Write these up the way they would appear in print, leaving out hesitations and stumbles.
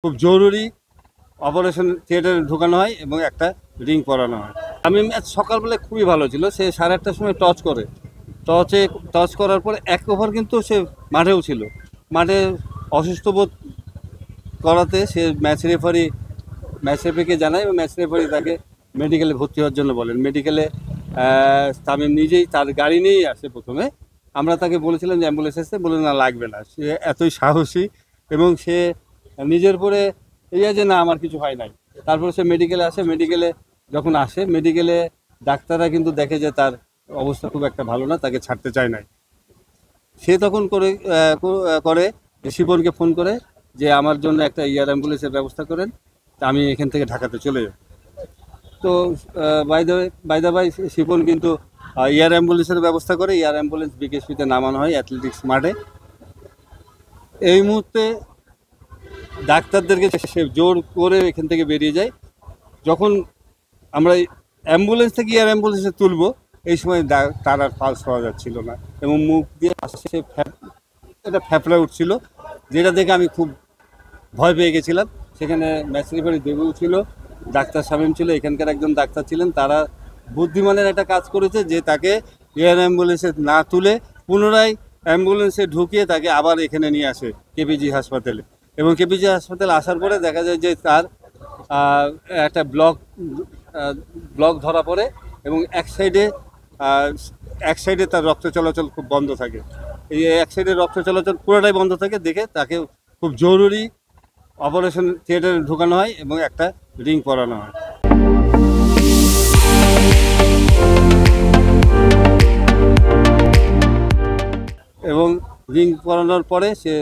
খুব জরুরি অপারেশন থিয়েটারে ঢোকানো হয় এবং একটা রিং পরানো হয়। আমি সকালবেলায় খুবই ভালো ছিল, সে 8:30টার সময় টচ করার পরে এক ওভার কিন্তু সে মাঠেও ছিল। মাঠে অসুস্থ বোধ করাতে সে ম্যাচ রেফারিকে জানায় এবং ম্যাচ রেফারি তাকে মেডিকেলে ভর্তি হওয়ার জন্য বলেন। মেডিকেলে তামিম নিজেই তার গাড়ি নিয়েই আসে প্রথমে। আমরা তাকে বলেছিলাম যে অ্যাম্বুলেন্স আসতে, বলে না লাগবে না। সে এতই সাহসী এবং সে নিজের পরে যে না আমার কিছু হয় নাই। তারপরে সে মেডিকেলে আসে। মেডিকেলে ডাক্তাররা কিন্তু দেখে যে তার অবস্থা খুব একটা ভালো না, তাকে ছাড়তে চায় নাই। সে তখন করে শিপনকে ফোন করে যে আমার জন্য একটা অ্যাম্বুলেন্সের ব্যবস্থা করেন, তা আমি এখান থেকে ঢাকাতে চলে যাব। তো বাই দা বাই শিপন কিন্তু অ্যাম্বুলেন্সের ব্যবস্থা করে। অ্যাম্বুলেন্স বিকেএসপিতে নামানো হয় অ্যাথলেটিক্স মাঠে। এই মুহূর্তে ডাক্তারদেরকে সে জোর করে এখান থেকে বেরিয়ে যায়। যখন আমরা অ্যাম্বুলেন্স থেকে অ্যাম্বুলেন্সে তুলবো, এই সময় তার আর পালস পাওয়া যাচ্ছিল না এবং মুখ দিয়ে এটা ফ্যাপড়া উঠছিল, যেটা দেখে আমি খুব ভয় পেয়ে গেছিলাম। সেখানে ম্যাচ রেফারি দেবু ছিল, ডাক্তার শামীম ছিল, এখানকার একজন ডাক্তার ছিলেন। তারা বুদ্ধিমানের একটা কাজ করেছে যে তাকে অ্যাম্বুলেন্সে না তুলে পুনরায় অ্যাম্বুলেন্সে ঢুকিয়ে তাকে আবার এখানে নিয়ে আসে কেপিজি হাসপাতালে। এবং কেপিজি হাসপাতালে আসার পরে দেখা যায় যে তার একটা ব্লক ধরা পড়ে এবং এক সাইডে তার রক্ত চলাচল খুব বন্ধ থাকে। এই এক সাইডে রক্ত চলাচল পুরোটাই বন্ধ থাকে দেখে তাকে খুব জরুরি অপারেশন থিয়েটারে ঢোকানো হয় এবং একটা রিং পরানো হয়। এবং রিং পরানোর পরে সে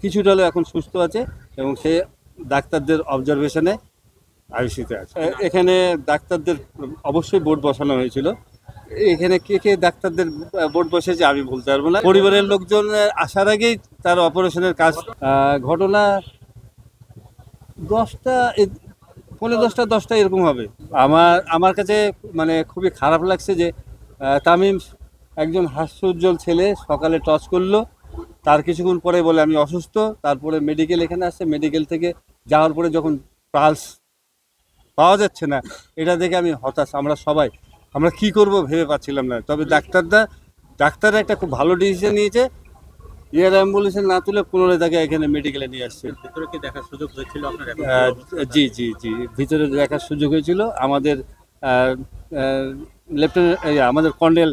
কিছুটা হলেও এখন সুস্থ আছে এবং সে ডাক্তারদের অবজারভেশনে আইসিতে আছে। এখানে ডাক্তারদের অবশ্যই বোর্ড বসানো হয়েছিল। এখানে কে ডাক্তারদের বোর্ড বসেছে আমি বলতে পারবো না। পরিবারের লোকজন আসার আগেই তার অপারেশনের কাজ ঘটনা 10টা, 10:45 এরকম হবে। আমার কাছে মানে খুবই খারাপ লাগছে যে তামিম একজন হাস্যোজ্জ্বল ছেলে, সকালে টস করলো, তার কিছুক্ষণ পরে বলে আমি অসুস্থ। তারপরে মেডিকেল এখানে আসছে, মেডিকেল থেকে যাওয়ার পরে যখন পালস পাওয়া যাচ্ছে না, এটা দেখে আমি হতাশ। আমরা কি করব ভেবে পাচ্ছিলাম না। তবে ডাক্তাররা একটা খুব ভালো ডিসিশন নিয়েছে, অ্যাম্বুলেন্সে না তুলে পুনরায় তাকে এখানে মেডিকেলে নিয়ে আসছে। ভিতরে কি দেখার সুযোগ হয়েছিল আপনার? জি জি জি, ভিতরে দেখার সুযোগ হয়েছিল। আমাদের লেফটেন্যান্ট আমাদের কর্নেল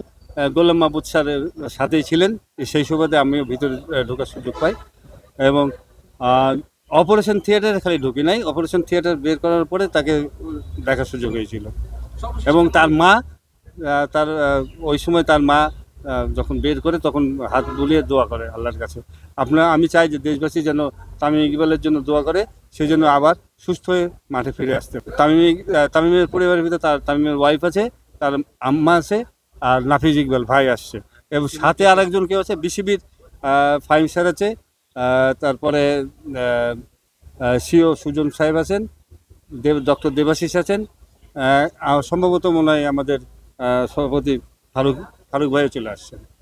গোলাম মাহবুব স্যারের সাথেই ছিলেন। সেই সুবাদে আমিও ভিতরে ঢোকার সুযোগ পাই এবং অপারেশন থিয়েটারে খালি ঢুকি নাই, অপারেশন থিয়েটার বের করার পরে তাকে দেখার সুযোগ হয়েছিল। এবং তার মা ওই সময় তার মা যখন বের করে তখন হাত বুলিয়ে দোয়া করে আল্লাহর কাছে। আমি চাই যে দেশবাসী যেন তামিম ইকবালের জন্য দোয়া করে, সেই জন্য আবার সুস্থ হয়ে মাঠে ফিরে আসতে। তামিমের পরিবারের ভিতরে তামিমের ওয়াইফ আছে, তার আম্মা আছে, আর নাফিজ ইকবাল ভাই আসছে এবং সাথে আরেকজন কেউ আছে, বিসিবির ফাইম স্যার আছে, তারপরে সিও সুজন সাহেব আছেন, ডক্টর দেবাশিস আছেন, সম্ভবত মনে হয় আমাদের সভাপতি ফারুক ভাইও চলে আসছেন।